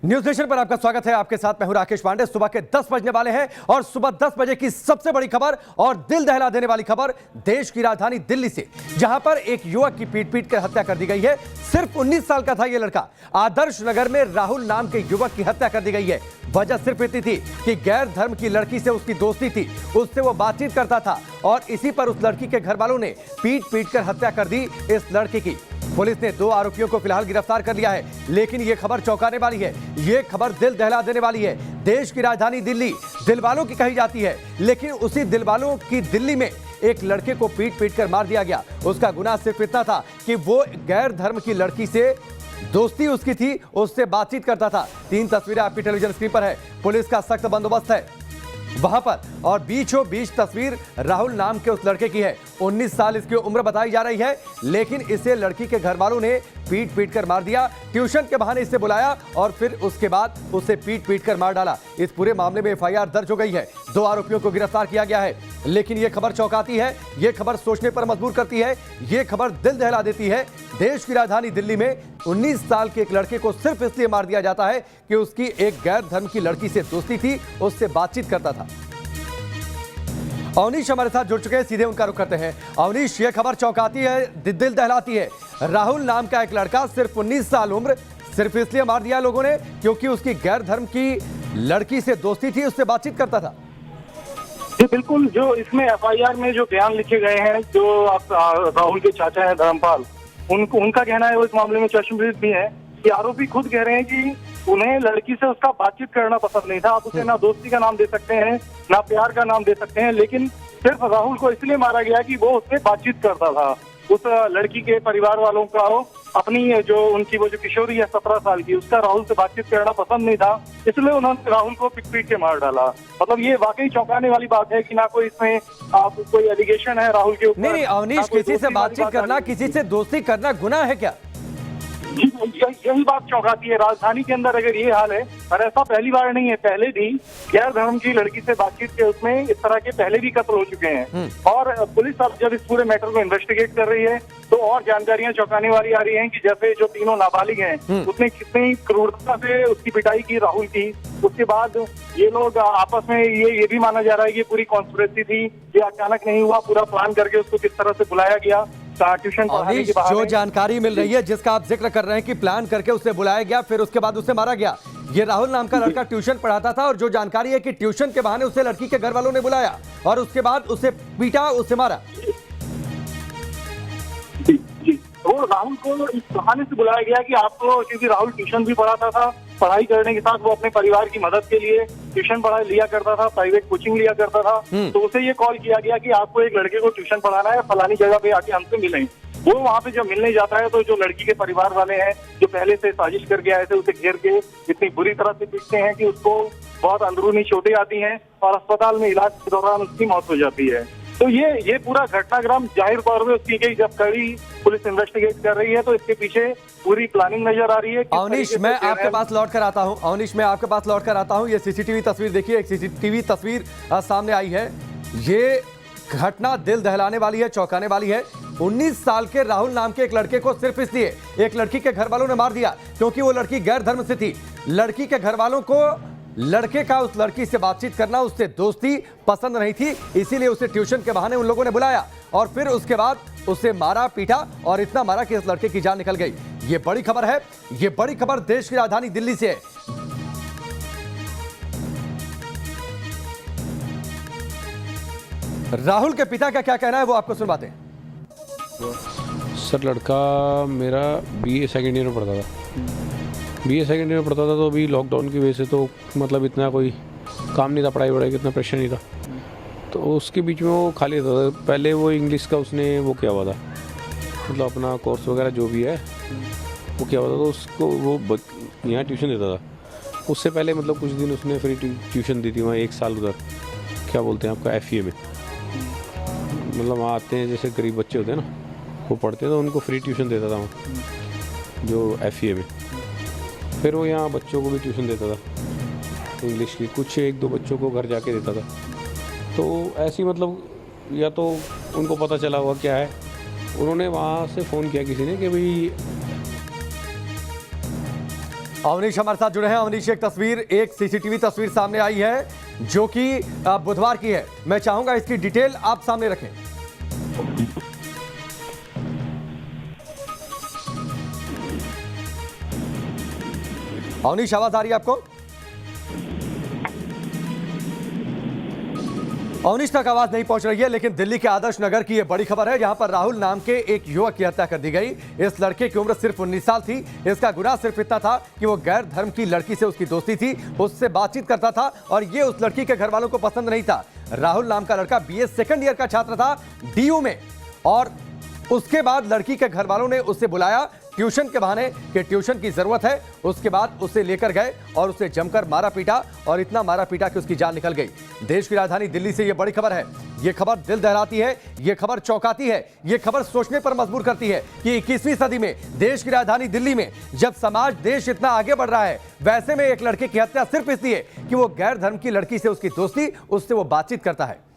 News nation पर आपका स्वागत है। आपके साथ मैं हूं राकेश पांडे। सुबह के 10 बजने वाले हैं और सुबह 10 बजे की सबसे बड़ी खबर और दिल दहला देने वाली खबर देश की राजधानी दिल्ली से, जहां पर एक युवक की पीट कर हत्या कर दी गई है। सिर्फ 19 साल का था यह लड़का। आदर्श नगर में राहुल नाम के युवक की हत्या कर दी गई है। वजह सिर्फ इतनी थी कि गैर धर्म की लड़की से उसकी दोस्ती थी, उससे वो बातचीत करता था और इसी पर उस लड़की के घर वालों ने पीट कर हत्या कर दी इस लड़की की। पुलिस ने 2 आरोपियों को फिलहाल गिरफ्तार कर लिया है, लेकिन यह खबर चौंकाने वाली है। यह खबर दिल दहला देने वाली है। देश की राजधानी दिल्ली दिलवालों की कही जाती है, लेकिन उसी दिलवालों की दिल्ली में एक लड़के को पीट कर मार दिया गया। उसका गुनाह सिर्फ इतना था कि वो गैर धर्म की लड़की से दोस्ती उसकी थी, उससे बातचीत करता था। 3 तस्वीरें आपकी टेलीविजन स्क्रीन पर है। पुलिस का सख्त बंदोबस्त है वहां पर और बीचों बीच तस्वीर राहुल नाम के उस लड़के की है। 19 साल इसकी उम्र बताई जा रही है, लेकिन इसे लड़की के घर वालों ने पीट कर मार दिया। ट्यूशन के बहाने इसे बुलाया और फिर उसके बाद उसे पीट कर मार डाला। इस पूरे मामले में एफआईआर दर्ज हो गई है। 2 आरोपियों को गिरफ्तार किया गया है, लेकिन यह खबर चौंकाती है, यह खबर सोचने पर मजबूर करती है, यह खबर दिल दहला देती है। देश की राजधानी दिल्ली में 19 साल के एक लड़के को सिर्फ इसलिए मार दिया जाता है कि उसकी एक गैर धर्म की लड़की से दोस्ती थी, उससे बातचीत करता था। अवनीश हमारे साथ जुड़ चुके हैं, सीधे उनका रुख करते हैं। अवनीश, यह खबर चौंकाती है, दिल दहलाती है। राहुल नाम का एक लड़का, सिर्फ 19 साल उम्र, सिर्फ इसलिए मार दिया लोगों ने क्योंकि उसकी गैर धर्म की लड़की से दोस्ती थी, उससे बातचीत करता था। जी बिल्कुल, जो इसमें एफआईआर में जो बयान लिखे गए हैं, जो आप राहुल के चाचा हैं धर्मपाल, उनका कहना है वो इस मामले में चश्मदीद भी है कि आरोपी खुद कह रहे हैं कि उन्हें लड़की से उसका बातचीत करना पसंद नहीं था। आप उसे ना दोस्ती का नाम दे सकते हैं, ना प्यार का नाम दे सकते हैं, लेकिन सिर्फ राहुल को इसलिए मारा गया कि वो उससे बातचीत करता था। उस लड़की के परिवार वालों का अपनी जो उनकी वो जो किशोरी है 17 साल की, उसका राहुल से बातचीत करना पसंद नहीं था, इसलिए उन्होंने राहुल को पीट के मार डाला। मतलब ये वाकई चौंकाने वाली बात है कि ना कोई इसमें कोई एलिगेशन है राहुल के ऊपर। नहीं अवनीश, किसी से बातचीत करना, किसी से दोस्ती करना गुनाह है क्या? यही बात चौंकाती है। राजधानी के अंदर अगर ये हाल है, और ऐसा पहली बार नहीं है, पहले भी गैर धर्म की लड़की से बातचीत के उसमें इस तरह के पहले भी कत्ल हो चुके हैं। और पुलिस अब जब इस पूरे मैटर को इन्वेस्टिगेट कर रही है तो और जानकारियां चौंकाने वाली आ रही हैं कि जैसे जो तीनों नाबालिग हैं उसने कितनी क्रूरता से उसकी पिटाई की राहुल की। उसके बाद ये लोग आपस में ये भी माना जा रहा है कि पूरी कॉन्स्पिरेसी थी, ये अचानक नहीं हुआ, पूरा प्लान करके उसको किस तरह से बुलाया गया ट्यूशन पढ़ाने के बाद। जो जानकारी मिल रही है, जिसका आप जिक्र कर रहे हैं कि प्लान करके उसे बुलाया गया, फिर उसके बाद उसे मारा गया। ये राहुल नाम का लड़का ट्यूशन पढ़ाता था और जो जानकारी है कि ट्यूशन के बहाने उसे लड़की के घर वालों ने बुलाया और उसके बाद उसे पीटा, उसे मारा। वो राहुल को इस बहाने से बुलाया गया कि आपको, क्योंकि राहुल ट्यूशन भी पढ़ाता था, पढ़ाई करने के साथ वो अपने परिवार की मदद के लिए ट्यूशन पढ़ाई लिया करता था, प्राइवेट कोचिंग लिया करता था। तो उसे ये कॉल किया गया कि आपको एक लड़के को ट्यूशन पढ़ाना है, फलानी जगह पे आके हमसे मिलें। वो वहाँ पे जब मिलने जाता है तो जो लड़की के परिवार वाले हैं, जो पहले से साजिश करके आए थे, उसे घेर के इतनी बुरी तरह से पीटते हैं कि उसको बहुत अंदरूनी चोटें आती हैं और अस्पताल में इलाज के दौरान उसकी मौत हो जाती है। तो ये पूरा घटनाक्रम जाहिर तौर पे उसकी गई, जब कड़ी पुलिस इन्वेस्टिगेट कर रही है तो इसके पीछे पूरी प्लानिंग नजर आ रही है। अवनीश, मैं आपके पास लौट कर आता हूं। अवनीश, मैं आपके पास लौट कर आता हूं। ये सीसीटीवी तस्वीर देखिए, एक सीसीटीवी तस्वीर सामने आई है। ये घटना दिल दहलाने वाली है, चौंकाने वाली है। 19 साल के राहुल नाम के एक लड़के को सिर्फ इसलिए एक लड़की के घर वालों ने मार दिया क्योंकि वो लड़की गैर धर्म से थी। लड़की के घर वालों को लड़के का उस लड़की से बातचीत करना, उससे दोस्ती पसंद नहीं थी, इसीलिए उसे ट्यूशन के बहाने उन लोगों ने बुलाया और फिर उसके बाद उसे मारा, पीटा और इतना मारा कि इस लड़के की जान निकल गई। ये बड़ी खबर है, ये बड़ी खबर देश की राजधानी दिल्ली से है। राहुल के पिता का क्या कहना है वो आपको सुनवाते हैं। सर, लड़का मेरा बीए सेकेंड ईयर में पढ़ता था। बीए सेकेंड ईयर में पढ़ता था तो अभी लॉकडाउन की वजह से तो मतलब इतना कोई काम नहीं था, पढ़ाई वढ़ाई का इतना प्रेशर नहीं था, तो उसके बीच में वो खाली रहता था। पहले वो इंग्लिश का उसने वो किया हुआ था, मतलब अपना कोर्स वगैरह जो भी है वो किया हुआ था, तो उसको वो यहाँ ट्यूशन देता था। उससे पहले मतलब कुछ दिन उसने फ्री ट्यूशन दी थी वहाँ, 1 साल उधर क्या बोलते हैं आपका FEA में, मतलब वहाँ आते हैं जैसे गरीब बच्चे होते हैं ना, वो पढ़ते हैं तो उनको फ्री ट्यूशन देता था वहाँ जो FEA में। फिर वो यहाँ बच्चों को भी ट्यूशन देता था इंग्लिश की, कुछ 1-2 बच्चों को घर जाके देता था। तो ऐसी मतलब या तो उनको पता चला हुआ क्या है, उन्होंने वहाँ से फ़ोन किया किसी ने कि भाई अवनीश हमारे साथ जुड़े हैं। अवनीश, एक तस्वीर, एक सीसीटीवी तस्वीर सामने आई है जो कि बुधवार की है। मैं चाहूंगा इसकी डिटेल आप सामने रखें। अवनीश, आवाज आ रही है आपको? अवनीश तक आवाज नहीं पहुंच रही है, लेकिन दिल्ली के आदर्श नगर की यह बड़ी खबर है, जहां पर राहुल नाम के एक युवक की हत्या कर दी गई। इस लड़के की उम्र सिर्फ 19 साल थी। इसका गुनाह सिर्फ इतना था कि वो गैर धर्म की लड़की से उसकी दोस्ती थी, उससे बातचीत करता था और ये उस लड़की के घर वालों को पसंद नहीं था। राहुल नाम का लड़का बीए सेकंड ईयर का छात्र था डीयू में, और उसके बाद लड़की के घर वालों ने उसे बुलाया ट्यूशन के बहाने कि ट्यूशन की जरूरत है। उसके बाद उसे लेकर गए और उसे जमकर मारा पीटा, और इतना मारा पीटा कि उसकी जान निकल गई। देश की राजधानी दिल्ली से यह बड़ी खबर है। यह खबर दिल दहलाती है, यह खबर चौंकाती है, यह खबर सोचने पर मजबूर करती है कि 21वीं सदी में देश की राजधानी दिल्ली में जब समाज, देश इतना आगे बढ़ रहा है, वैसे में एक लड़के की हत्या सिर्फ इसलिए कि वो गैर धर्म की लड़की से उसकी दोस्ती, उससे वो बातचीत करता है।